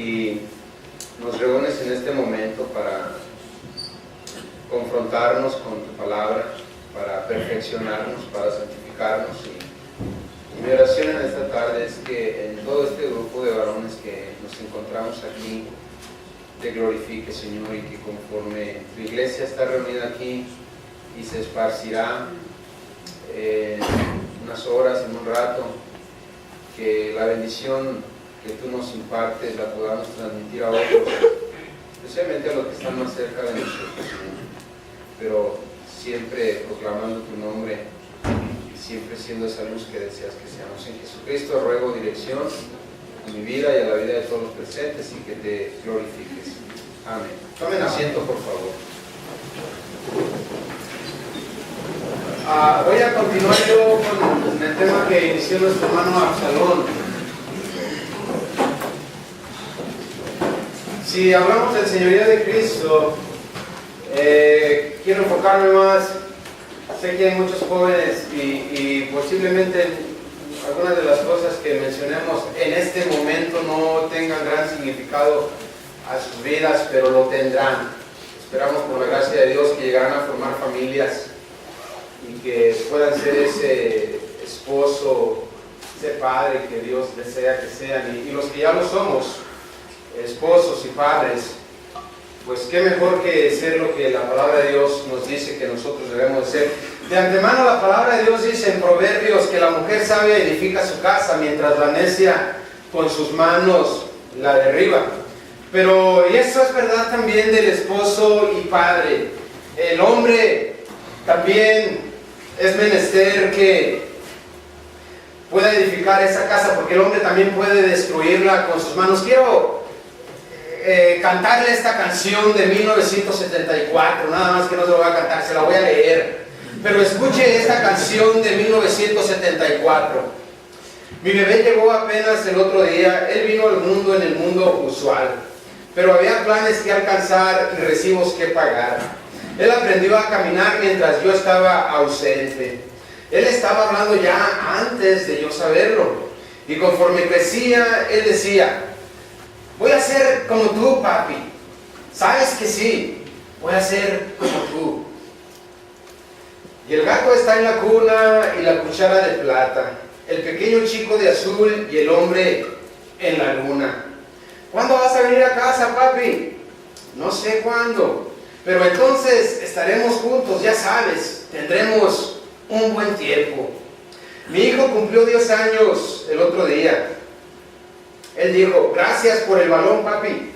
y nos reúnes en este momento para confrontarnos con tu palabra, para perfeccionarnos, para santificarnos. Y mi oración en esta tarde es que en todo este grupo de varones que nos encontramos aquí, te glorifique, Señor, y que conforme tu iglesia está reunida aquí y se esparcirá en unas horas, en un rato, que la bendición que tú nos impartes la podamos transmitir a otros, especialmente a los que están más cerca de nosotros, Señor, pero siempre proclamando tu nombre y siempre siendo esa luz que deseas que seamos. En Jesucristo ruego dirección a mi vida y a la vida de todos los presentes y que te glorifiques. Amén. Tomen asiento, por favor. Voy a continuar yo con el tema que inició nuestro hermano Absalón. Si hablamos del señorío de Cristo, quiero enfocarme más. Sé que hay muchos jóvenes y posiblemente algunas de las cosas que mencionemos en este momento no tengan gran significado a sus vidas, pero lo tendrán. Esperamos por la gracia de Dios que llegarán a formar familias y que puedan ser ese esposo, ese padre que Dios desea que sean. Y los que ya lo somos, esposos y padres, pues qué mejor que ser lo que la palabra de Dios nos dice que nosotros debemos ser. De antemano la palabra de Dios dice en Proverbios que la mujer sabia edifica su casa, mientras la necia con sus manos la derriba. Pero, y eso es verdad también del esposo y padre. El hombre también es menester que pueda edificar esa casa, porque el hombre también puede destruirla con sus manos. Quiero cantarle esta canción de 1974, nada más que no se lo voy a cantar, se la voy a leer. Pero escuche esta canción de 1974. Mi bebé llegó apenas el otro día, él vino al mundo en el mundo usual, pero había planes que alcanzar y recibos que pagar. Él aprendió a caminar mientras yo estaba ausente. Él estaba hablando ya antes de yo saberlo. Y conforme crecía, él decía: voy a ser como tú, papi. ¿Sabes que sí? Voy a ser como tú. Y el gato está en la cuna y la cuchara de plata, el pequeño chico de azul y el hombre en la luna. ¿Cuándo vas a venir a casa, papi? No sé cuándo, pero entonces estaremos juntos, ya sabes, tendremos un buen tiempo. Mi hijo cumplió 10 años el otro día. Él dijo: gracias por el balón, papi.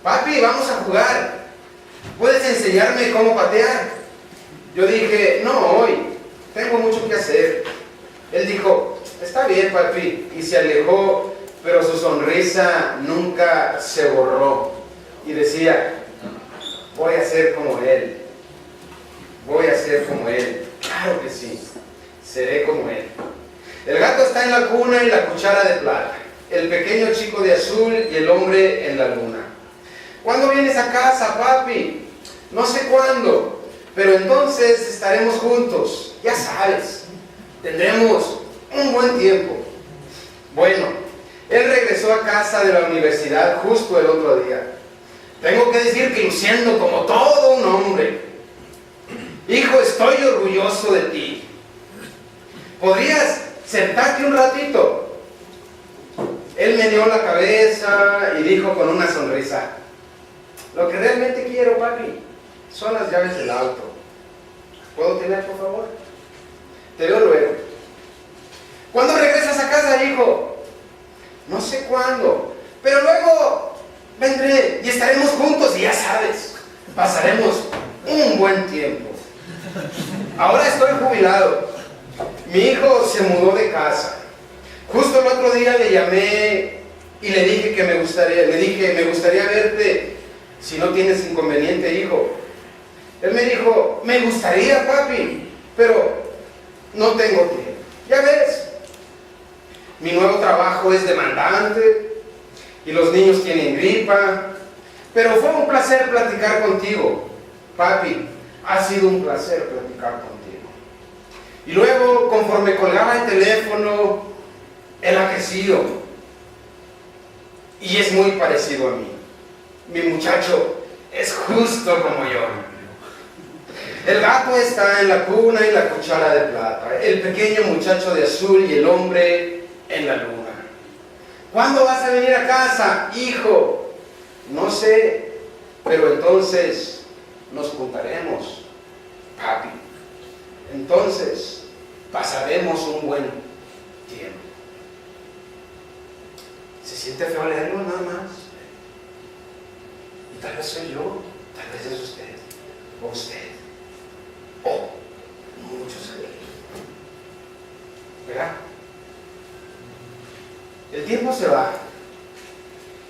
Papi, vamos a jugar. ¿Puedes enseñarme cómo patear? Yo dije: no hoy, tengo mucho que hacer. Él dijo: está bien, papi, y se alejó, pero su sonrisa nunca se borró. Y decía: voy a ser como él. Voy a ser como él. Claro que sí, seré como él. El gato está en la cuna y la cuchara de plata, el pequeño chico de azul y el hombre en la luna. ¿Cuándo vienes a casa, papi? No sé cuándo, pero entonces estaremos juntos, ya sabes, tendremos un buen tiempo. Bueno, él regresó a casa de la universidad justo el otro día. Tengo que decir que luciendo como todo un hombre. Hijo, estoy orgulloso de ti. ¿Podrías sentarte un ratito? Él meneó la cabeza y dijo con una sonrisa: lo que realmente quiero, papi, son las llaves del auto. ¿Puedo tener, por favor? Te veo luego. ¿Cuándo regresas a casa, hijo? No sé cuándo, pero luego vendré y estaremos juntos y ya sabes, pasaremos un buen tiempo. Ahora estoy jubilado. Mi hijo se mudó de casa. Justo el otro día le llamé y le dije que me gustaría verte si no tienes inconveniente, hijo. Él me dijo: me gustaría, papi, pero no tengo tiempo. Ya ves, mi nuevo trabajo es demandante y los niños tienen gripa, pero fue un placer platicar contigo, papi. Ha sido un placer platicar contigo. Y luego, conforme colgaba el teléfono, él ha crecido. y es muy parecido a mí. Mi muchacho es justo como yo. El gato está en la cuna y la cuchara de plata. El pequeño muchacho de azul y el hombre en la luna. ¿Cuándo vas a venir a casa, hijo? No sé, pero entonces nos juntaremos, papi. Entonces pasaremos un buen tiempo. ¿Se siente feo leerlo nada más? Y tal vez soy yo, tal vez es usted, o usted, o muchos aquí. ¿Verdad? El tiempo se va,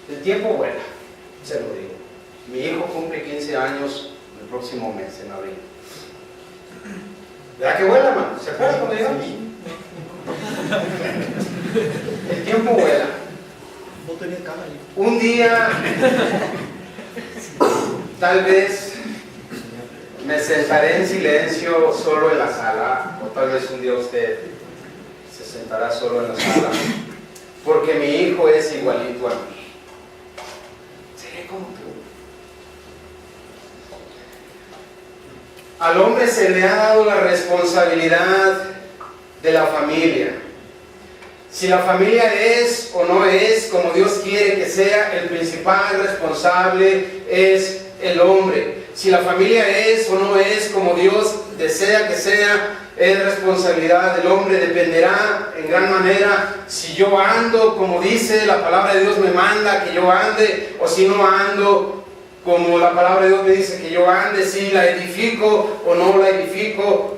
el tiempo vuela, se lo digo. Mi hijo cumple 15 años el próximo mes, en abril. ¿Verdad que vuela, hermano? ¿Se acuerdan cuando llegamos? El tiempo vuela. Un día, tal vez, me sentaré en silencio solo en la sala, o tal vez un día usted se sentará solo en la sala, porque mi hijo es igualito a mí. Seré como tú. Al hombre se le ha dado la responsabilidad de la familia. Si la familia es o no es como Dios quiere que sea, el principal responsable es el hombre. Si la familia es o no es como Dios desea que sea, es responsabilidad del hombre. Dependerá en gran manera si yo ando como dice la palabra de Dios me manda que yo ande, o si no ando como la palabra de Dios me dice que yo ande, si la edifico o no la edifico,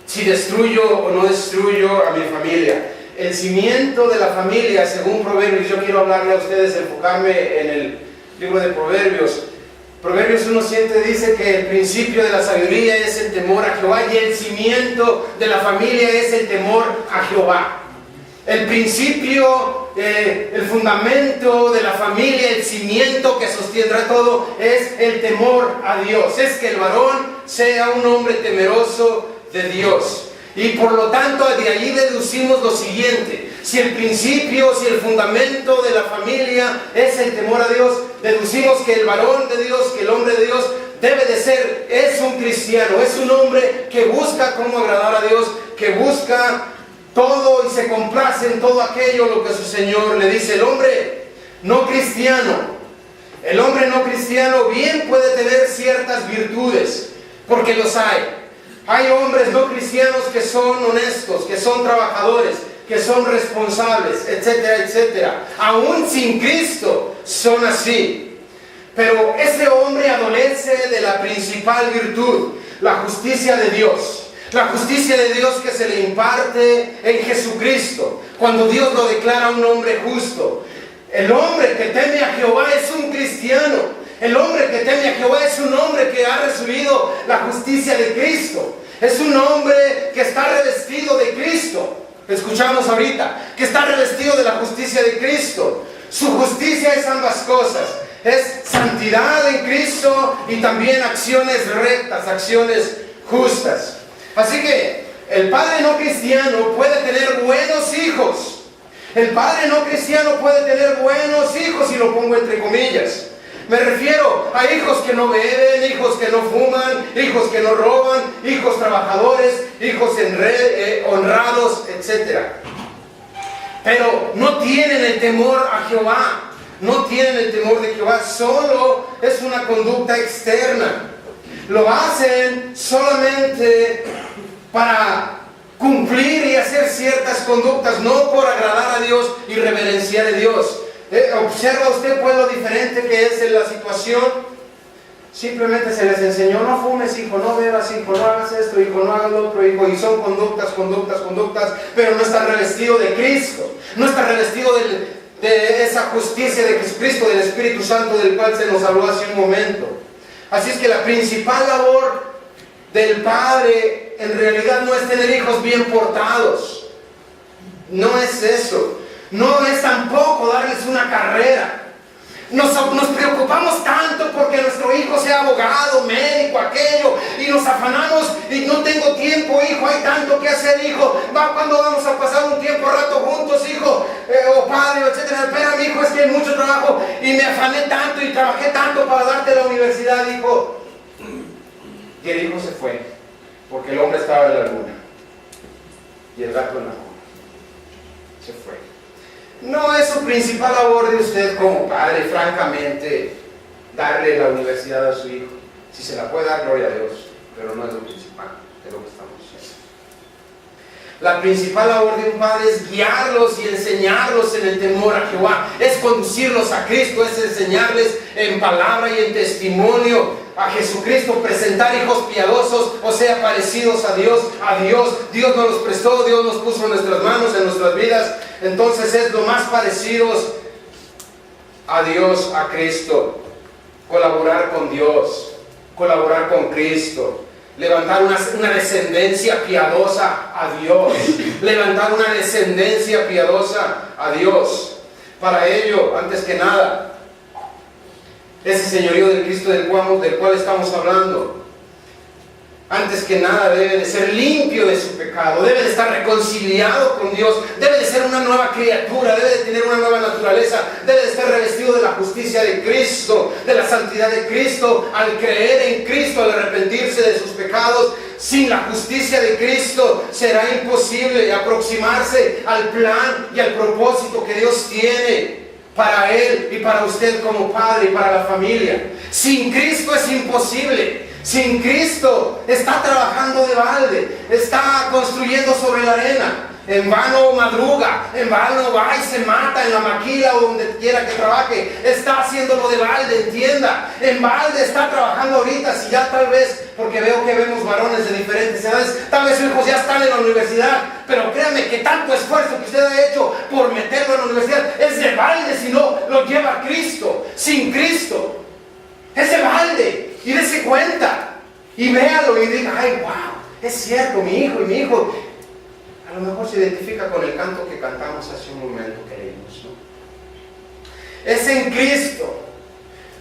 si destruyo o no destruyo a mi familia. El cimiento de la familia, según Proverbios, yo quiero hablarle a ustedes, enfocarme en el libro de Proverbios. Proverbios 1:7 dice que el principio de la sabiduría es el temor a Jehová, y el cimiento de la familia es el temor a Jehová. El principio, el fundamento de la familia, el cimiento que sostendrá todo es el temor a Dios. Es que el varón sea un hombre temeroso de Dios. Y por lo tanto de allí deducimos lo siguiente: si el principio, si el fundamento de la familia es el temor a Dios, deducimos que el varón de Dios, que el hombre de Dios debe de ser, es un cristiano, es un hombre que busca cómo agradar a Dios, que busca todo y se complace en todo aquello lo que su Señor le dice. El hombre no cristiano bien puede tener ciertas virtudes, porque los hay. Hay hombres no cristianos que son honestos, que son trabajadores, que son responsables, etcétera, etcétera. Aún sin Cristo son así. Pero ese hombre adolece de la principal virtud, la justicia de Dios. La justicia de Dios que se le imparte en Jesucristo, cuando Dios lo declara un hombre justo. El hombre que teme a Jehová es un cristiano. El hombre que teme a Jehová es un hombre que ha recibido la justicia de Cristo. Es un hombre que está revestido de Cristo. Escuchamos ahorita, que está revestido de la justicia de Cristo. Su justicia es ambas cosas. Es santidad en Cristo y también acciones rectas, acciones justas. Así que el padre no cristiano puede tener buenos hijos. El padre no cristiano puede tener buenos hijos, y lo pongo entre comillas. Me refiero a hijos que no beben, hijos que no fuman, hijos que no roban, hijos trabajadores, hijos honrados, etc. Pero no tienen el temor a Jehová. No tienen el temor de Jehová. Solo es una conducta externa. Lo hacen solamente para cumplir y hacer ciertas conductas, no por agradar a Dios y reverenciar a Dios. ¿Observa usted pues lo diferente que es en la situación? Simplemente se les enseñó: no fumes, hijo, no bebas, hijo, no hagas esto, hijo, no hagas lo otro, hijo. Y son conductas, pero no está revestido de Cristo. No está revestido de esa justicia de Jesucristo, del Espíritu Santo del cual se nos habló hace un momento. Así es que la principal labor del padre en realidad no es tener hijos bien portados. No es eso. No es tampoco darles una carrera. Nos preocupamos tanto porque que nuestro hijo sea abogado, médico, aquello, y nos afanamos y no tengo tiempo, hijo, hay tanto que hacer, hijo, ¿cuándo vamos a pasar un tiempo, rato juntos, hijo? O padre, etcétera. Espera, mi hijo, es que hay mucho trabajo y me afané tanto y trabajé tanto para darte la universidad, hijo. Y el hijo se fue, porque el hombre estaba en la luna y el gato en la cuna. Se fue. No es su principal labor de usted como padre, francamente, darle la universidad a su hijo. Si se la puede dar, gloria a Dios, pero no es lo principal de lo que estamos haciendo. La principal labor de un padre es guiarlos y enseñarlos en el temor a Jehová, es conducirlos a Cristo, es enseñarles en palabra y en testimonio a Jesucristo, presentar hijos piadosos, o sea, parecidos a Dios. Dios nos los prestó, Dios nos puso en nuestras manos, en nuestras vidas. Entonces es lo más parecidos a Dios, a Cristo. Colaborar con Dios, colaborar con Cristo, levantar una descendencia piadosa a Dios, levantar una descendencia piadosa a Dios. Para ello, antes que nada, ese señorío del Cristo del cual estamos hablando, antes que nada debe de ser limpio de su pecado, debe de estar reconciliado con Dios, debe de ser una nueva criatura, debe de tener una nueva naturaleza, debe de estar revestido de la justicia de Cristo, de la santidad de Cristo. Al creer en Cristo, al arrepentirse de sus pecados, sin la justicia de Cristo será imposible aproximarse al plan y al propósito que Dios tiene para él y para usted como padre y para la familia. Sin Cristo es imposible. Sin Cristo está trabajando de balde, está construyendo sobre la arena. En vano madruga, en vano va y se mata en la maquila o donde quiera que trabaje. Está haciéndolo de balde, entienda. En balde está trabajando ahorita. Si ya tal vez, porque veo que vemos varones de diferentes edades, tal vez sus hijos ya están en la universidad, pero créame que tanto esfuerzo que usted ha hecho por meterlo en la universidad es de balde si no lo lleva a Cristo. Sin Cristo es de balde. Y dése cuenta y véalo y diga, ay, wow, es cierto, mi hijo a lo mejor se identifica con el canto que cantamos hace un momento que leímos, ¿no? Es en Cristo.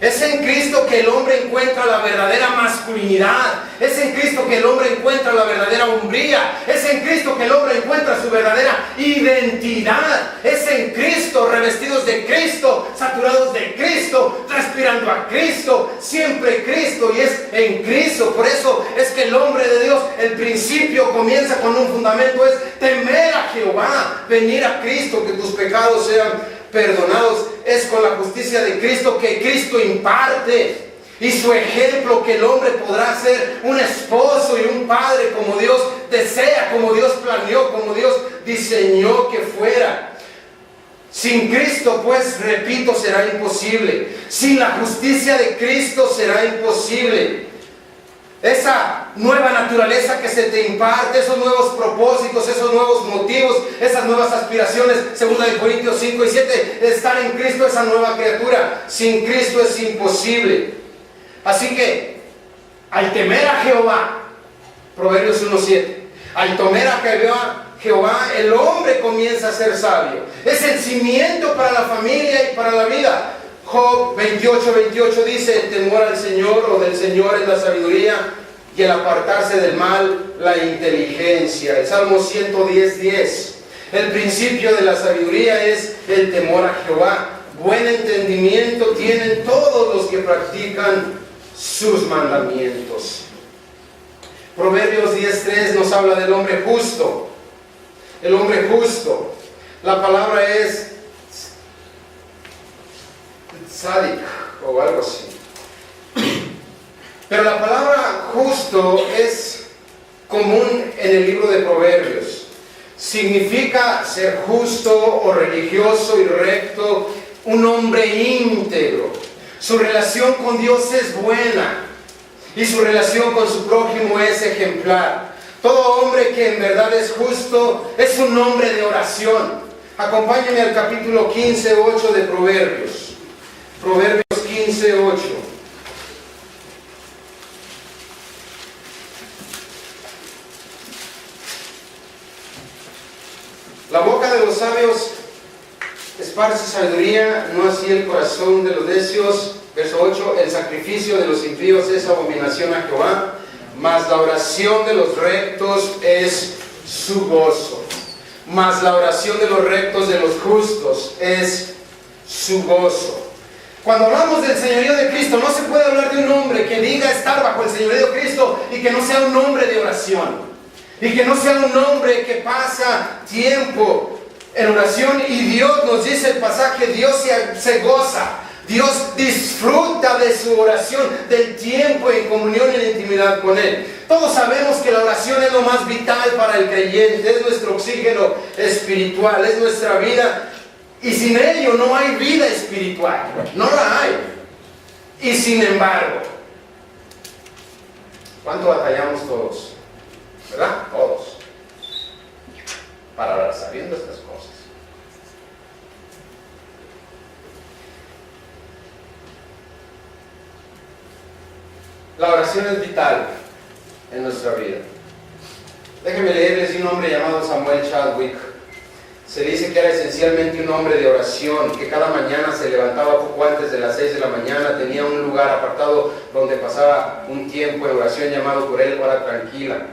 Es en Cristo que el hombre encuentra la verdadera masculinidad. Es en Cristo que el hombre encuentra la verdadera hombría. Es en Cristo que el hombre encuentra su verdadera identidad. Es en Cristo, revestidos de Cristo, saturados de Cristo, respirando a Cristo, siempre Cristo, y es en Cristo. Por eso es que el hombre de Dios, el principio comienza con un fundamento, es temer a Jehová, venir a Cristo, que tus pecados sean perdonados. Es con la justicia de Cristo que Cristo imparte, y su ejemplo, que el hombre podrá ser un esposo y un padre como Dios desea, como Dios planeó, como Dios diseñó que fuera. Sin Cristo, pues, repito, será imposible. Sin la justicia de Cristo será imposible. Esa nueva naturaleza que se te imparte, esos nuevos propósitos, esos nuevos motivos, esas nuevas aspiraciones, 2 Corintios 5 y 7, estar en Cristo, esa nueva criatura. Sin Cristo es imposible. Así que, al temer a Jehová, Proverbios 1:7, al temer a Jehová, el hombre comienza a ser sabio. Es el cimiento para la familia y para la vida. Job 28:28 dice, el temor al Señor o del Señor es la sabiduría, y el apartarse del mal, la inteligencia. El Salmo 110:10, el principio de la sabiduría es el temor a Jehová. Buen entendimiento tienen todos los que practican sus mandamientos. Proverbios 10:3 nos habla del hombre justo. El hombre justo, la palabra es tzadik o algo así, pero la palabra justo es común en el libro de Proverbios. Significa ser justo o religioso y recto, un hombre íntegro. Su relación con Dios es buena y su relación con su prójimo es ejemplar. Todo hombre que en verdad es justo es un hombre de oración. Acompáñenme al capítulo 15:8 de Proverbios. Proverbios 15:8. La boca de los sabios es esparce sabiduría, no así el corazón de los necios. Verso 8, el sacrificio de los impíos es abominación a Jehová, mas la oración de los rectos es su gozo. Mas la oración de los rectos, de los justos, es su gozo. Cuando hablamos del señorío de Cristo, no se puede hablar de un hombre que diga estar bajo el señorío de Cristo y que no sea un hombre de oración, y que no sea un hombre que pasa tiempo en oración. Y Dios, nos dice el pasaje, Dios se goza, Dios disfruta de su oración, del tiempo en comunión y en intimidad con Él. Todos sabemos que la oración es lo más vital para el creyente, es nuestro oxígeno espiritual, es nuestra vida. Y sin ello no hay vida espiritual, no la hay. Y sin embargo, ¿cuánto batallamos todos? ¿Verdad? Todos. Para orar, sabiendo estas cosas. La oración es vital en nuestra vida. Déjenme leerles de un hombre llamado Samuel Chadwick. Se dice que era esencialmente un hombre de oración, que cada mañana se levantaba poco antes de las 6 de la mañana, tenía un lugar apartado donde pasaba un tiempo en oración llamado por él hora tranquila.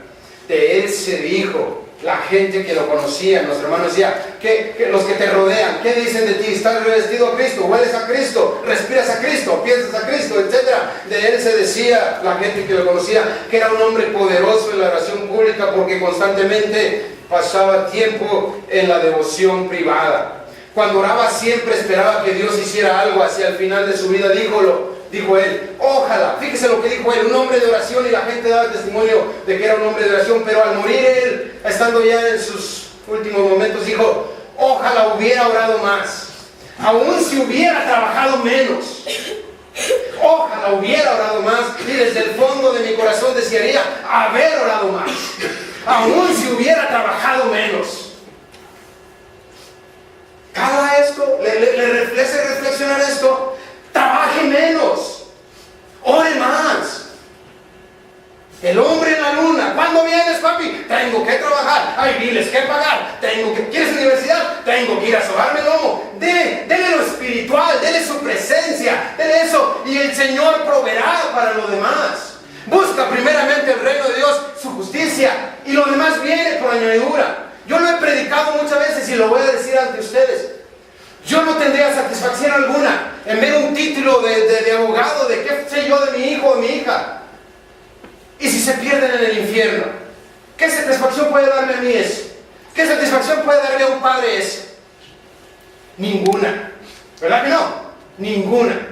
De él se dijo, la gente que lo conocía, los hermanos decían, que los que te rodean, ¿qué dicen de ti? ¿Estás revestido a Cristo? ¿Hueles a Cristo? ¿Respiras a Cristo? ¿Piensas a Cristo? Etcétera. De él se decía, la gente que lo conocía, que era un hombre poderoso en la oración pública porque constantemente pasaba tiempo en la devoción privada. Cuando oraba siempre esperaba que Dios hiciera algo. Hacia el final de su vida dijo él, ojalá, fíjese lo que dijo él, un hombre de oración, y la gente daba testimonio de que era un hombre de oración, pero al morir él, estando ya en sus últimos momentos, dijo, ojalá hubiera orado más, aun si hubiera trabajado menos, ojalá hubiera orado más, y desde el fondo de mi corazón desearía haber orado más, aun si hubiera trabajado menos. Cada esto, le hace reflexionar esto. Trabaje menos, ore más. El hombre en la luna, ¿cuándo vienes, papi? Tengo que trabajar, hay biles que pagar, ¿quieres universidad? Tengo que ir a sobarme el lomo. Dele lo espiritual, dele su presencia, dele eso, y el Señor proveerá para lo demás. Busca primeramente el reino de Dios, su justicia, y lo demás viene por añadidura. Yo lo he predicado muchas veces y lo voy a decir ante ustedes. Yo no tendría satisfacción alguna en ver un título de abogado, de qué sé yo, de mi hijo o mi hija. Y si se pierden en el infierno, ¿qué satisfacción puede darme a mí eso? ¿Qué satisfacción puede darle a un padre eso? Ninguna. ¿Verdad que no? Ninguna.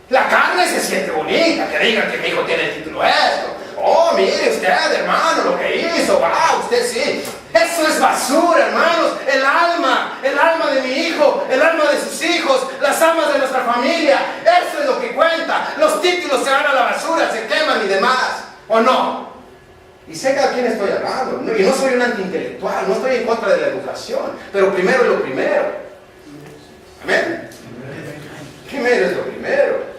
La carne se siente bonita, que digan que mi hijo tiene el título esto. Oh, mire usted, hermano, lo que hizo, usted sí. Eso es basura, hermanos. El alma de mi hijo, el alma de sus hijos, las almas de nuestra familia, eso es lo que cuenta. Los títulos se van a la basura, se queman y demás, ¿o no? Y sé a quién estoy hablando, y no soy un antiintelectual, no estoy en contra de la educación, pero primero es lo primero. Amén. Primero es lo primero.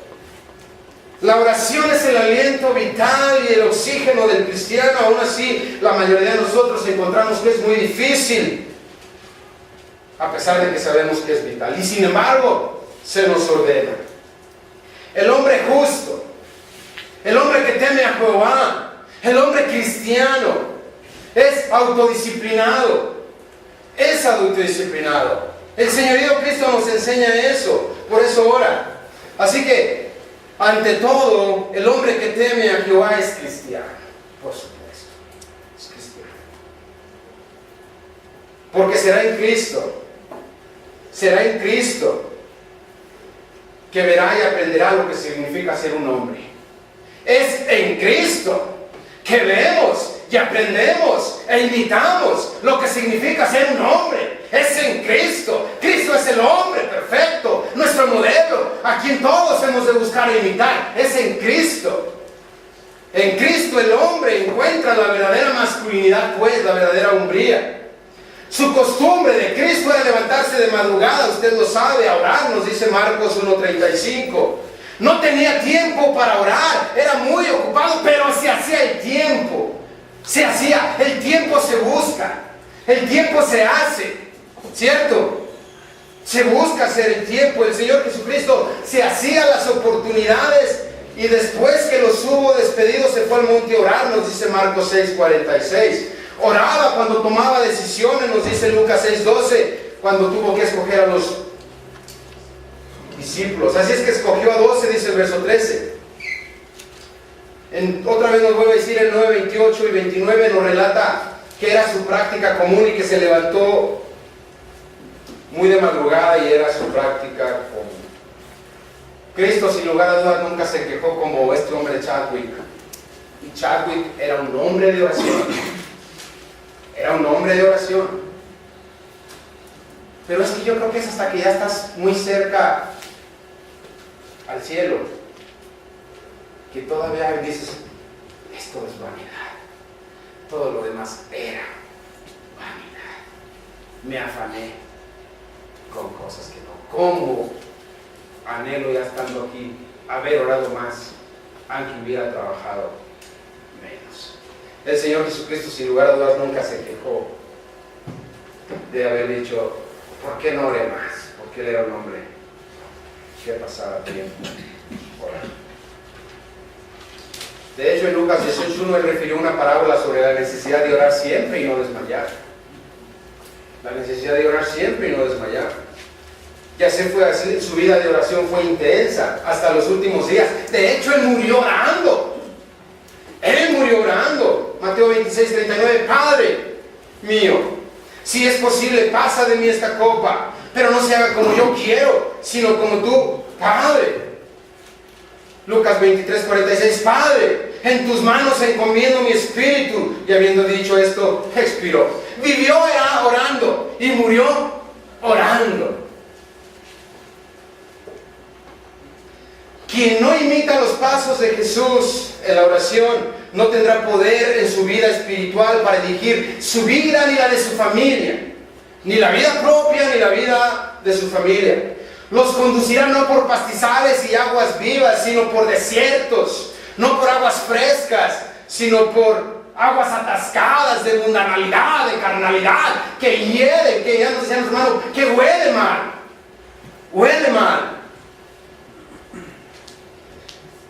La oración es el aliento vital y el oxígeno del cristiano. Aún así, la mayoría de nosotros encontramos que es muy difícil, a pesar de que sabemos que es vital. Y sin embargo, se nos ordena. El hombre justo, el hombre que teme a Jehová, el hombre cristiano, es autodisciplinado. Es autodisciplinado. El señorío Cristo nos enseña eso. Por eso ora. Así que, ante todo, el hombre que teme a Jehová es cristiano, por supuesto, es cristiano. Porque será en Cristo que verá y aprenderá lo que significa ser un hombre. Es en Cristo que vemos y aprendemos e imitamos lo que significa ser un hombre. Es en Cristo. Cristo es el hombre perfecto, nuestro modelo, a quien todos hemos de buscar e imitar. Es en Cristo. En Cristo el hombre encuentra la verdadera masculinidad, pues, la verdadera hombría. Su costumbre de Cristo era levantarse de madrugada, usted lo sabe, a orar, nos dice Marcos 1:35. No tenía tiempo para orar, era muy ocupado, pero se hacía el tiempo. El tiempo se busca, el tiempo se hace, ¿cierto? Se busca hacer el tiempo. El Señor Jesucristo se hacía las oportunidades y después que los hubo despedidos se fue al monte a orar, nos dice Marcos 6:46. Oraba cuando tomaba decisiones, nos dice Lucas 6:12, cuando tuvo que escoger a los discípulos. Así es que escogió a 12, dice el verso 13. Otra vez nos vuelve a decir el 9:28 y 29, nos relata que era su práctica común y que se levantó muy de madrugada y era su práctica común. Cristo, sin lugar a dudas, nunca se quejó como este hombre Chadwick. Y Chadwick era un hombre de oración. Era un hombre de oración. Pero es que yo creo que es hasta que ya estás muy cerca al cielo que todavía dices, esto es vanidad. Todo lo demás era vanidad. Me afané con cosas que no. ¿Cómo anhelo ya estando aquí haber orado más, aunque hubiera trabajado menos? El Señor Jesucristo, sin lugar a dudas, nunca se quejó de haber dicho, ¿por qué no oré más? Porque él era un hombre que pasaba tiempo orando. De hecho, en Lucas 18:1 él refirió una parábola sobre la necesidad de orar siempre y no desmayar. La necesidad de orar siempre y no desmayar. Ya se fue así, su vida de oración fue intensa hasta los últimos días. De hecho, él murió orando. Él murió orando. Mateo 26:39, Padre mío, si es posible, pasa de mí esta copa, pero no se haga como yo quiero, sino como tú, Padre. Lucas 23:46, Padre, en tus manos encomiendo mi espíritu. Y habiendo dicho esto, expiró. Vivió orando y murió orando. Quien no imita los pasos de Jesús en la oración no tendrá poder en su vida espiritual para dirigir su vida ni la de su familia, ni la vida propia ni la vida de su familia. Los conducirá no por pastizales y aguas vivas, sino por desiertos, no por aguas frescas, sino por aguas atascadas de mundanalidad, de carnalidad, que hieden, que ya nos decían los hermanos, que huele mal. Huele mal.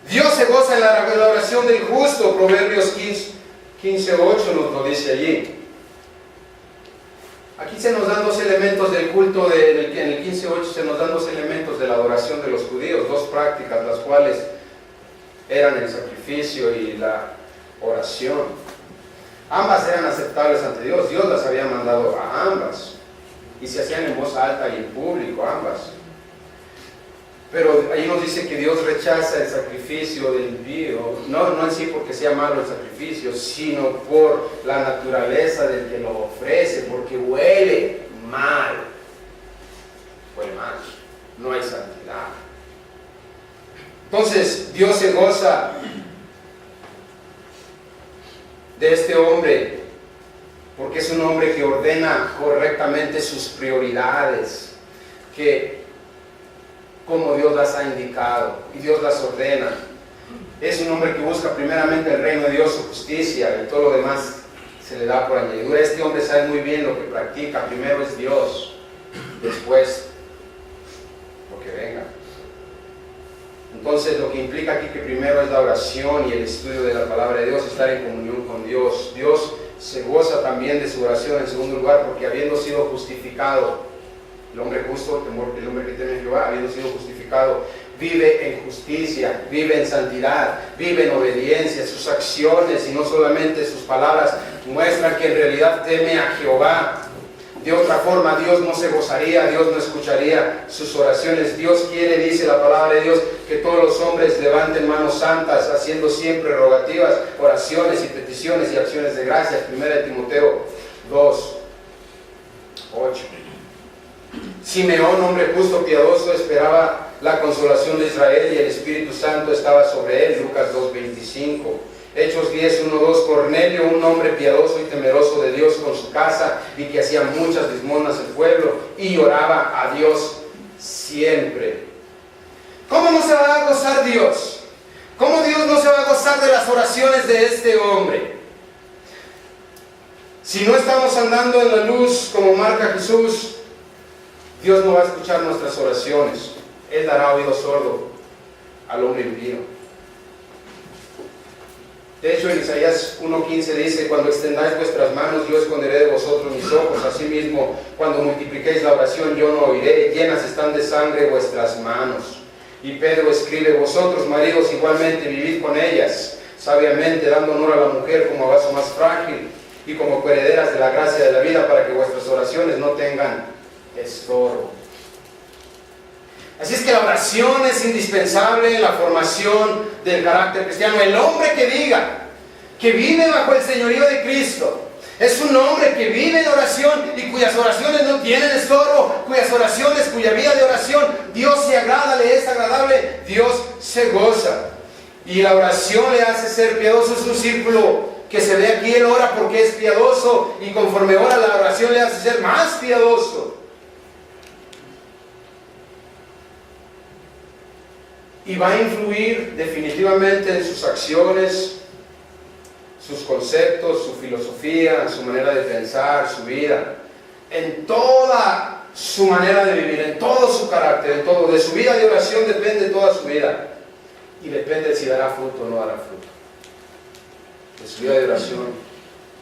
Dios se goza en la oración del justo. Proverbios 15:8 nos lo dice allí. Aquí se nos dan dos elementos del culto, en el 15:8 se nos dan dos elementos de la adoración de los judíos, dos prácticas, las cuales eran el sacrificio y la oración. Ambas eran aceptables ante Dios. Dios las había mandado a ambas y se hacían en voz alta y en público ambas. Pero ahí nos dice que Dios rechaza el sacrificio del impío, no en sí porque sea malo el sacrificio, sino por la naturaleza del que lo ofrece, porque huele mal. Huele mal, no hay santidad. Entonces Dios se goza de este hombre, porque es un hombre que ordena correctamente sus prioridades, que como Dios las ha indicado y Dios las ordena. Es un hombre que busca primeramente el reino de Dios, su justicia, y todo lo demás se le da por añadidura. Este hombre sabe muy bien lo que practica. Primero es Dios, después lo que venga. Entonces lo que implica aquí que primero es la oración y el estudio de la palabra de Dios, estar en comunión con Dios. Dios se goza también de su oración en segundo lugar, porque habiendo sido justificado, el hombre justo, el hombre que teme a Jehová, habiendo sido justificado, vive en justicia, vive en santidad, vive en obediencia. Sus acciones y no solamente sus palabras muestran que en realidad teme a Jehová. De otra forma, Dios no se gozaría, Dios no escucharía sus oraciones. Dios quiere, dice la palabra de Dios, que todos los hombres levanten manos santas, haciendo siempre rogativas, oraciones y peticiones y acciones de gracias. 1 Timoteo 2:8. Simeón, hombre justo, piadoso, esperaba la consolación de Israel y el Espíritu Santo estaba sobre él. Lucas 2:25. Hechos 10:1-2. Cornelio, un hombre piadoso y temeroso de Dios con su casa y que hacía muchas limosnas al pueblo y oraba a Dios siempre. ¿Cómo no se va a gozar Dios? ¿Cómo Dios no se va a gozar de las oraciones de este hombre? Si no estamos andando en la luz como marca Jesús, Dios no va a escuchar nuestras oraciones. Él dará oído sordo al hombre impío. De hecho, en Isaías 1:15 dice: cuando extendáis vuestras manos, yo esconderé de vosotros mis ojos. Asimismo, cuando multipliquéis la oración, yo no oiré. Llenas están de sangre vuestras manos. Y Pedro escribe: vosotros, maridos, igualmente vivid con ellas, sabiamente, dando honor a la mujer como a vaso más frágil y como coherederas de la gracia de la vida, para que vuestras oraciones no tengan estorbo. Así es que la oración es indispensable en la formación del carácter cristiano. El hombre que diga que vive bajo el señorío de Cristo es un hombre que vive en oración y cuyas oraciones no tienen estorbo, cuyas oraciones, cuya vida de oración Dios se agrada, le es agradable, Dios se goza. Y la oración le hace ser piadoso. Es un círculo que se ve aquí. Él ora porque es piadoso, y conforme ora, la oración le hace ser más piadoso. Y va a influir definitivamente en sus acciones, sus conceptos, su filosofía, su manera de pensar, su vida, en toda su manera de vivir, en todo su carácter, en todo. De su vida de oración depende toda su vida, y depende si dará fruto o no dará fruto. De su vida de oración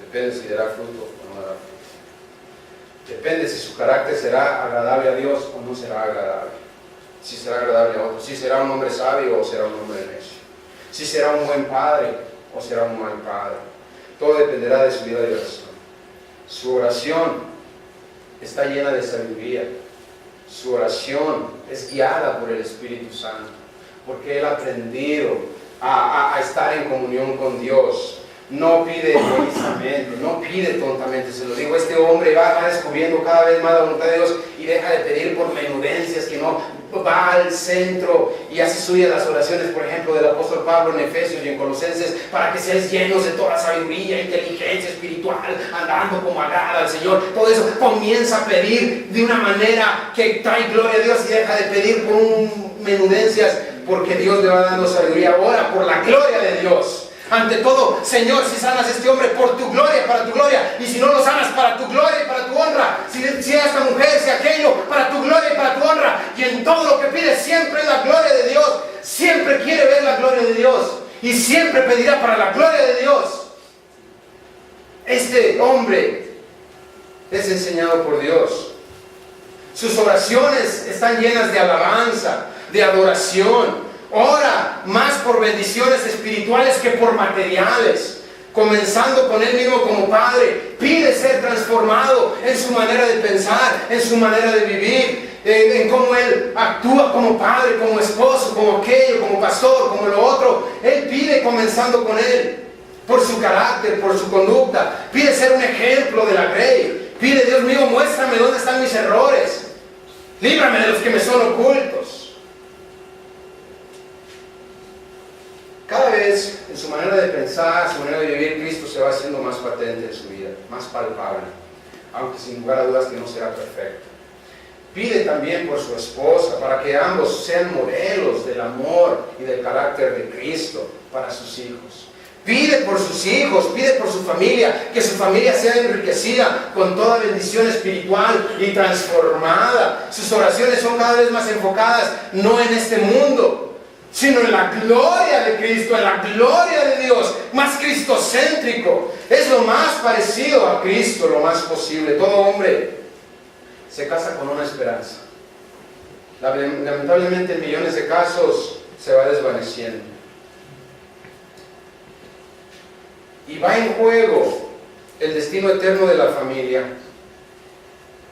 depende si dará fruto o no dará fruto. Depende si su carácter será agradable a Dios o no será agradable. Si será agradable a otros, si será un hombre sabio o será un hombre necio, si será un buen padre o será un mal padre. Todo dependerá de su vida de oración. Su oración está llena de sabiduría. Su oración es guiada por el Espíritu Santo, porque él ha aprendido a estar en comunión con Dios. No pide egoístamente, no pide tontamente. Se lo digo, este hombre va descubriendo cada vez más la voluntad de Dios y deja de pedir por menudencias, que no va al centro y hace suyas las oraciones, por ejemplo, del apóstol Pablo en Efesios y en Colosenses, para que seáis llenos de toda sabiduría, inteligencia espiritual, andando como agrada al Señor. Todo eso comienza a pedir de una manera que trae gloria a Dios, y deja de pedir por menudencias, porque Dios le va dando sabiduría. Ora por la gloria de Dios. Ante todo, Señor, si sanas a este hombre, por tu gloria, para tu gloria. Y si no lo sanas, para tu gloria y para tu honra. Si a esta mujer, si aquello, para tu gloria y para tu honra. Y en todo lo que pide siempre es la gloria de Dios. Siempre quiere ver la gloria de Dios, y siempre pedirá para la gloria de Dios. Este hombre es enseñado por Dios. Sus oraciones están llenas de alabanza, de adoración. Ora más por bendiciones espirituales que por materiales, comenzando con él mismo como padre. Pide ser transformado en su manera de pensar, en su manera de vivir, en cómo él actúa como padre, como esposo, como aquello, como pastor, como lo otro. Él pide comenzando con él, por su carácter, por su conducta. Pide ser un ejemplo de la grey. Pide: Dios mío, muéstrame dónde están mis errores, líbrame de los que me son ocultos. Cada vez en su manera de pensar, su manera de vivir, Cristo se va haciendo más patente en su vida, más palpable, aunque sin lugar a dudas que no será perfecto. Pide también por su esposa, para que ambos sean modelos del amor y del carácter de Cristo para sus hijos. Pide por sus hijos, pide por su familia, que su familia sea enriquecida con toda bendición espiritual y transformada. Sus oraciones son cada vez más enfocadas no en este mundo, sino en la gloria de Cristo, en la gloria de Dios, más cristocéntrico. Es lo más parecido a Cristo, lo más posible. Todo hombre se casa con una esperanza. Lamentablemente, en millones de casos se va desvaneciendo. Y va en juego el destino eterno de la familia.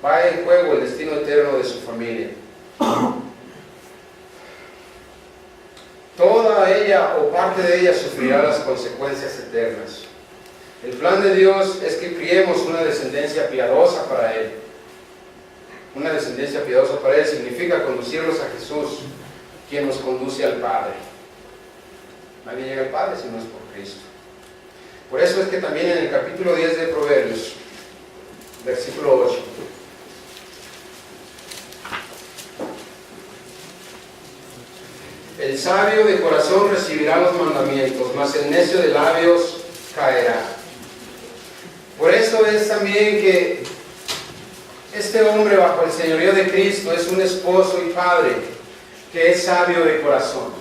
Va en juego el destino eterno de su familia. Toda ella o parte de ella sufrirá las consecuencias eternas. El plan de Dios es que criemos una descendencia piadosa para Él. Una descendencia piadosa para Él significa conducirlos a Jesús, quien nos conduce al Padre. Nadie llega al Padre si no es por Cristo. Por eso es que también en el capítulo 10 de Proverbios, versículo 8, el sabio de corazón recibirá los mandamientos, mas el necio de labios caerá. Por eso es también que Este hombre bajo el señorío de Cristo es un esposo y padre que es sabio de corazón.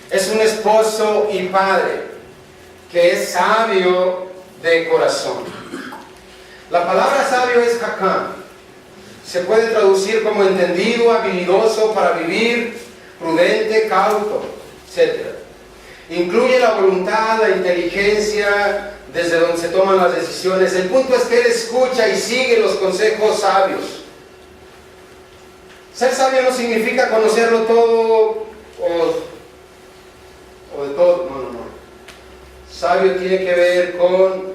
Es un esposo y padre que es sabio de corazón. La palabra sabio es hakam. Se puede traducir como entendido, habilidoso para vivir, prudente, cauto, etc. Incluye la voluntad, la inteligencia, desde donde se toman las decisiones. El punto es que él escucha y sigue los consejos sabios. Ser sabio no significa conocerlo todo o de todo. No. Sabio tiene que ver con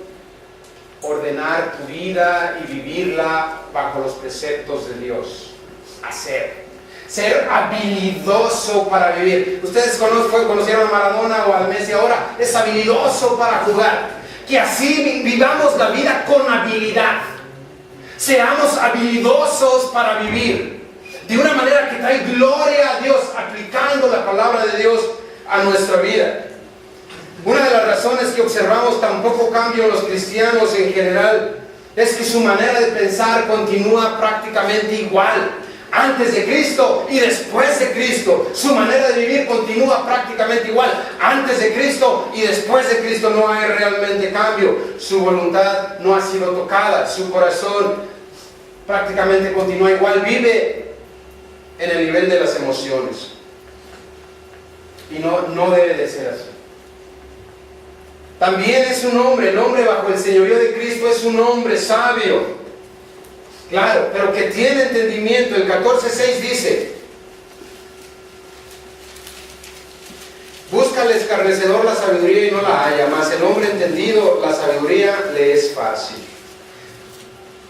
ordenar tu vida y vivirla bajo los preceptos de Dios. Ser habilidoso para vivir. Ustedes conocieron a Maradona o a Messi ahora. Es habilidoso para jugar. Que así vivamos la vida con habilidad. Seamos habilidosos para vivir de una manera que trae gloria a Dios, aplicando la palabra de Dios a nuestra vida. Una de las razones que observamos tan poco cambio en los cristianos en general es que su manera de pensar continúa prácticamente igual. Antes de Cristo y después de Cristo, su manera de vivir continúa prácticamente igual. Antes de Cristo y después de Cristo no hay realmente cambio. Su voluntad no ha sido tocada, su corazón prácticamente continúa igual. Vive en el nivel de las emociones. Y no debe de ser así. También es un hombre, el hombre bajo el señorío de Cristo es un hombre sabio, claro, pero que tiene entendimiento. El 14:6 dice: busca al escarnecedor la sabiduría y no la halla, mas el hombre entendido la sabiduría le es fácil.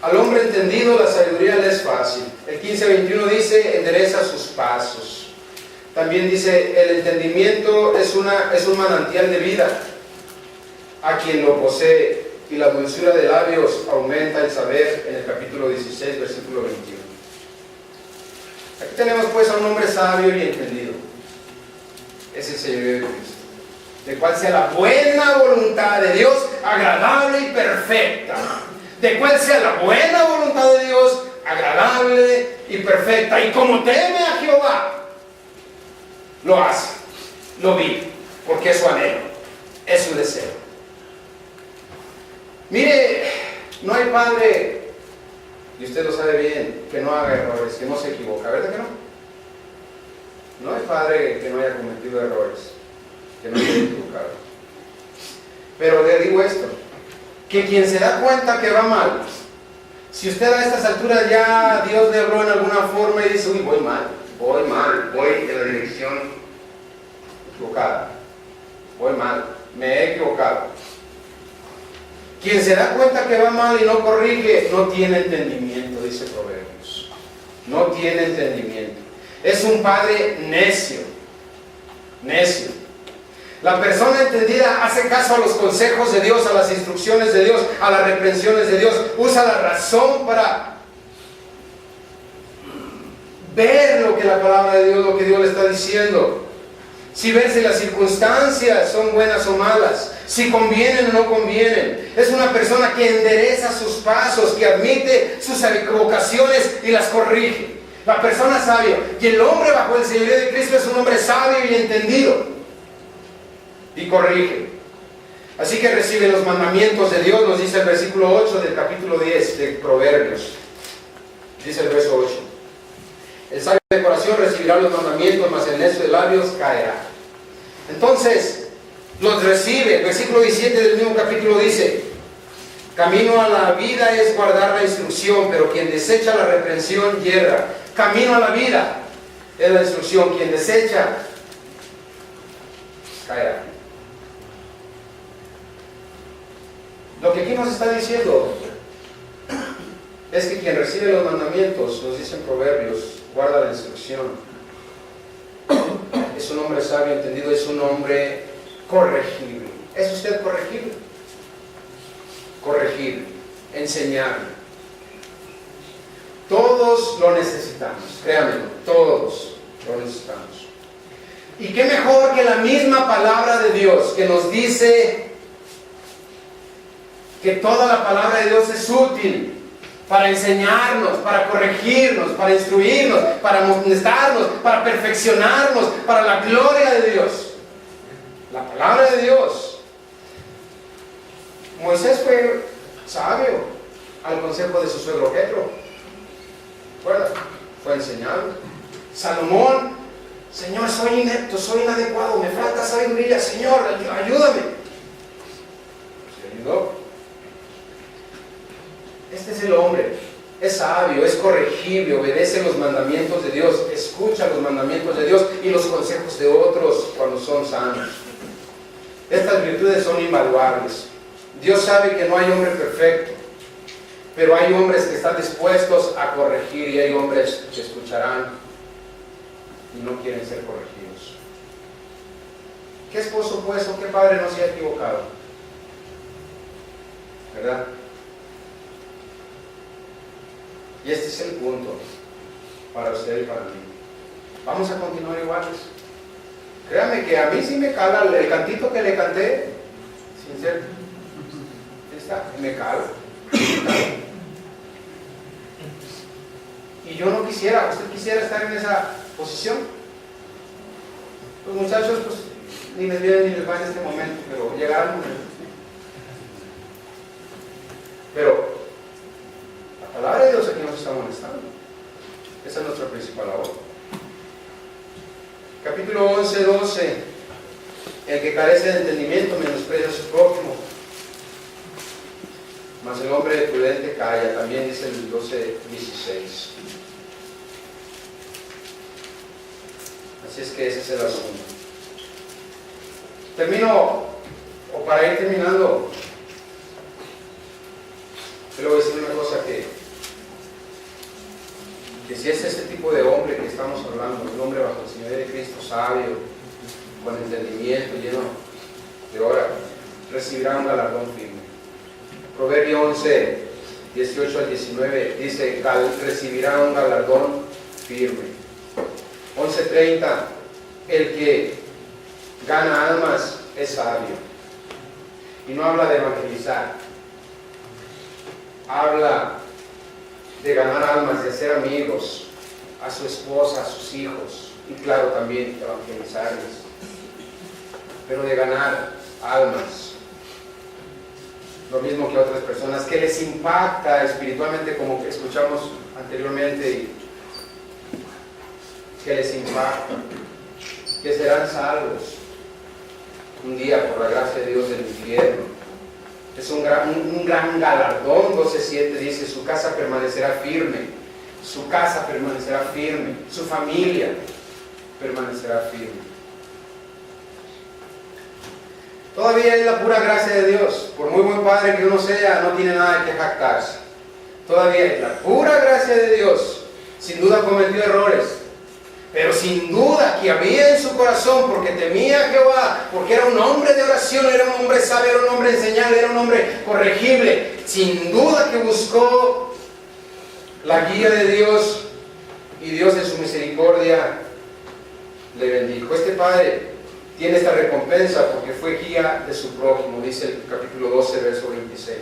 Al hombre entendido la sabiduría le es fácil. El 15:21 dice: endereza sus pasos. También dice: el entendimiento es un manantial de vida a quien lo posee, y la dulzura de labios aumenta el saber, en el capítulo 16, versículo 21. Aquí tenemos pues a un hombre sabio y entendido. Es el Señor de Cristo, de cual sea la buena voluntad de Dios, agradable y perfecta. De cual sea la buena voluntad de Dios, agradable y perfecta. Y como teme a Jehová, lo hace, lo vive, porque es su anhelo, es su deseo. Mire, no hay padre, y usted lo sabe bien, que no haga errores, que no se equivoca, ¿verdad que no? No hay padre que no haya cometido errores, que no haya equivocado. Pero le digo esto, que quien se da cuenta que va mal, si usted a estas alturas ya Dios le habló en alguna forma y dice: uy, voy mal, voy en la dirección equivocada, voy mal, me he equivocado. Quien se da cuenta que va mal y no corrige, no tiene entendimiento, dice Proverbios. No tiene entendimiento. Es un padre necio. La persona entendida hace caso a los consejos de Dios, a las instrucciones de Dios, a las reprensiones de Dios. Usa la razón para ver lo que la palabra de Dios, lo que Dios le está diciendo. Si ver si las circunstancias son buenas o malas, si convienen o no convienen. Es una persona que endereza sus pasos, que admite sus equivocaciones y las corrige. La persona sabia. Y el hombre bajo el señorío de Cristo es un hombre sabio y entendido, y corrige. Así que recibe los mandamientos de Dios, nos dice el versículo 8 del capítulo 10 de Proverbios. Dice el verso 8: el sabio de corazón recibirá los mandamientos, mas el necio de labios caerá. Entonces, los recibe. El versículo 17 del mismo capítulo dice: camino a la vida es guardar la instrucción, pero quien desecha la reprensión yerra. Camino a la vida es la instrucción, quien desecha caerá. Lo que aquí nos está diciendo es que quien recibe los mandamientos, nos dicen Proverbios, guarda la instrucción. Es un hombre sabio, entendido, es un hombre corregible. ¿Es usted corregible? Corregir, enseñar. Todos lo necesitamos, créanmelo, todos lo necesitamos. Y qué mejor que la misma palabra de Dios que nos dice que toda la palabra de Dios es útil para enseñarnos, para corregirnos, para instruirnos, para amonestarnos, para perfeccionarnos, para la gloria de Dios. La palabra de Dios. Moisés fue sabio al consejo de su suegro Jetro. ¿Recuerda? Fue enseñado. Salomón, Señor, soy inepto, soy inadecuado, me falta sabiduría, Señor, ayúdame. Se ayudó. Este es el hombre, es sabio, es corregible, obedece los mandamientos de Dios, escucha los mandamientos de Dios y los consejos de otros cuando son sanos. Estas virtudes son invaluables. Dios sabe que no hay hombre perfecto, pero hay hombres que están dispuestos a corregir y hay hombres que escucharán y no quieren ser corregidos. ¿Qué esposo pues o qué padre no se ha equivocado? ¿Verdad? Y este es el punto para usted y para mí. Vamos a continuar iguales. Créame que a mí sí me cala el cantito que le canté, sincero. Me cala. Y yo no quisiera, usted quisiera estar en esa posición. Los muchachos, pues, ni les viene ni les va en este momento, pero llegará el momento. Pero la palabra de Dios aquí nos está amonestando. Esa es nuestra principal labor. Capítulo 11, 12. El que carece de entendimiento menosprecia a su prójimo, mas el hombre prudente calla. También dice el 12, 16. Así es que ese es el asunto. Termino, o para ir terminando, yo le voy a decir una cosa que si es este tipo de hombre que estamos hablando, un hombre bajo el señorío de Cristo, sabio, con entendimiento, lleno de ora, recibirá un galardón firme. Proverbio 11, 18 al 19 dice, recibirá un galardón firme. 11:30, el que gana almas es sabio. Y no habla de evangelizar, habla de ganar almas, de hacer amigos, a su esposa, a sus hijos, y claro también evangelizarles, pero de ganar almas, lo mismo que a otras personas, que les impacta espiritualmente, como que escuchamos anteriormente, que les impacta, que serán salvos un día por la gracia de Dios del infierno. Es un gran galardón. 12:7 dice, su casa permanecerá firme, su casa permanecerá firme, su familia permanecerá firme. Todavía es la pura gracia de Dios. Por muy buen padre que uno sea, no tiene nada que jactarse. Todavía es la pura gracia de Dios. Sin duda cometió errores, pero sin duda que había en su corazón, porque temía a Jehová, porque era un hombre de oración, era un hombre sabio, era un hombre enseñable, era un hombre corregible. Sin duda que buscó la guía de Dios, y Dios en su misericordia le bendijo. Este padre tiene esta recompensa porque fue guía de su prójimo, dice el capítulo 12, verso 26.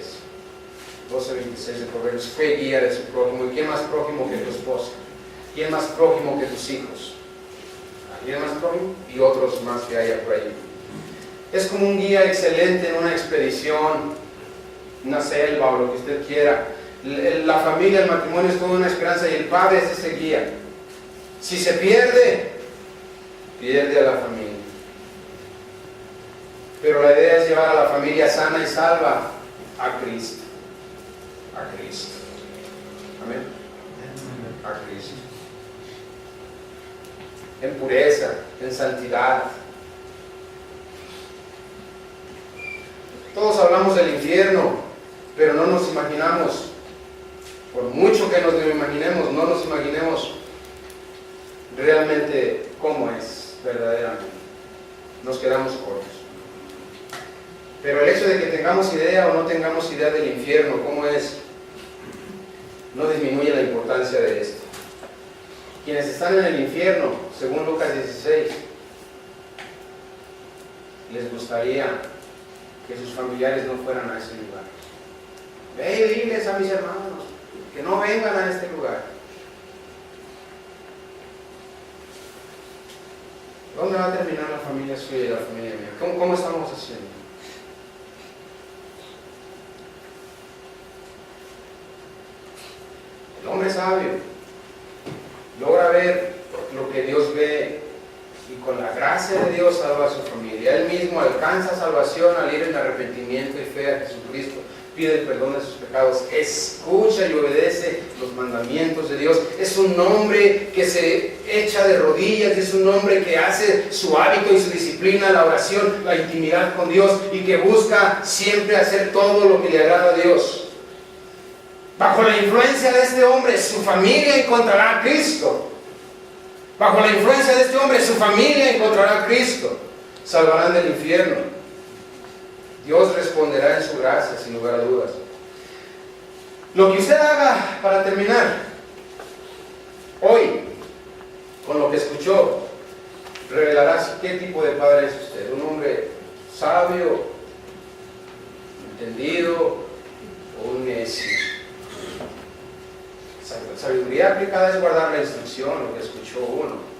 12:26 de Proverbios, fue guía de su prójimo. ¿Y quién más prójimo que tu esposa? ¿Quién más prójimo que tus hijos? ¿Quién más prójimo? Y otros más que haya por ahí. Es como un guía excelente en una expedición, una selva o lo que usted quiera. La familia, el matrimonio es toda una esperanza y el padre es ese guía. Si se pierde, pierde a la familia. Pero la idea es llevar a la familia sana y salva a Cristo. A Cristo. Amén. A Cristo. En pureza, en santidad. Todos hablamos del infierno, pero no nos imaginamos, por mucho que nos lo imaginemos, no nos imaginemos realmente cómo es verdaderamente. Nos quedamos cortos. Pero el hecho de que tengamos idea o no tengamos idea del infierno, cómo es, no disminuye la importancia de esto. Quienes están en el infierno, según Lucas 16, les gustaría que sus familiares no fueran a ese lugar. Ve y diles a mis hermanos, que no vengan a este lugar. ¿Dónde va a terminar la familia suya y la familia mía? ¿Cómo estamos haciendo? El hombre sabio logra ver lo que Dios ve y con la gracia de Dios salva a su familia. Él mismo alcanza salvación al ir en arrepentimiento y fe a Jesucristo. Pide el perdón de sus pecados, escucha y obedece los mandamientos de Dios. Es un hombre que se echa de rodillas, es un hombre que hace su hábito y su disciplina, la oración, la intimidad con Dios, y que busca siempre hacer todo lo que le agrada a Dios. Bajo la influencia de este hombre, su familia encontrará a Cristo. Bajo la influencia de este hombre, su familia encontrará a Cristo. Salvarán del infierno. Dios responderá en su gracia, sin lugar a dudas. Lo que usted haga para terminar hoy, con lo que escuchó, revelará qué tipo de padre es usted. Un hombre sabio, entendido, o un necio. Sabiduría aplicada es guardar la instrucción, lo que escuchó uno.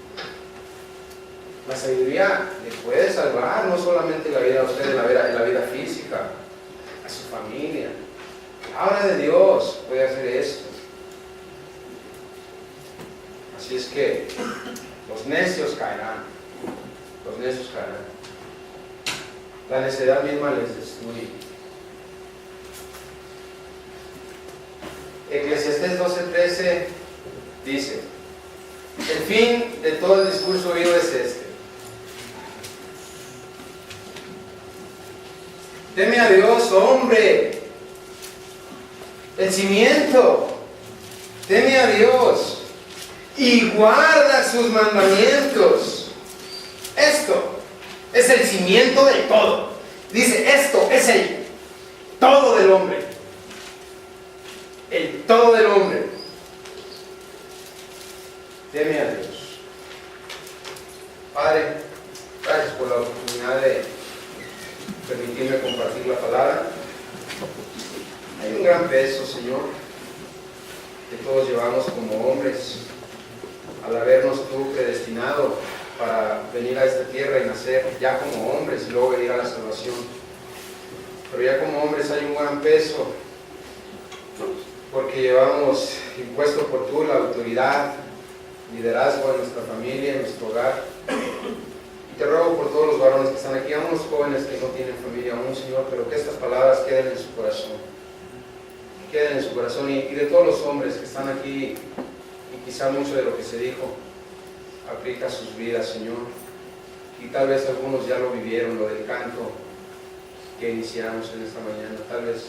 La sabiduría le puede salvar no solamente la vida a usted, en la vida física, a su familia. Habla de Dios, puede hacer esto. Así es que los necios caerán. Los necios caerán. La necedad misma les destruye. Eclesiastés 12:13 dice: el fin de todo el discurso oído es este: teme a Dios, hombre. El cimiento. Teme a Dios y guarda sus mandamientos. Esto es el cimiento de todo. Dice, esto es el todo del hombre. El todo del hombre. Teme a Dios. Padre, gracias por la oportunidad de permitirme compartir la palabra. Hay un gran peso, Señor, que todos llevamos como hombres al habernos tú predestinado para venir a esta tierra y nacer ya como hombres y luego venir a la salvación. Pero ya como hombres hay un gran peso porque llevamos impuesto por tú la autoridad, liderazgo en nuestra familia, en nuestro hogar. Y te ruego por todos los varones que están aquí, aún los jóvenes que no tienen familia aún, Señor, pero que estas palabras queden en su corazón. Queden en su corazón y de todos los hombres que están aquí, y quizá mucho de lo que se dijo aplica a sus vidas, Señor. Y tal vez algunos ya lo vivieron, lo del canto que iniciamos en esta mañana. Tal vez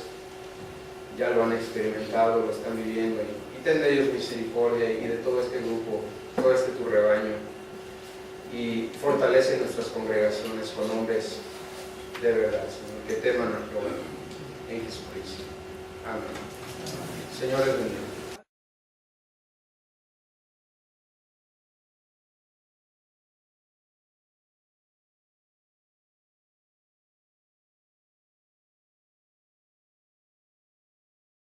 ya lo han experimentado, lo están viviendo. Y ten de ellos misericordia y de todo este grupo, todo este tu rebaño. Y fortalece nuestras congregaciones con hombres de verdad, Señor, que teman a Jehová en Jesucristo. Amén. Señor, les bendiga.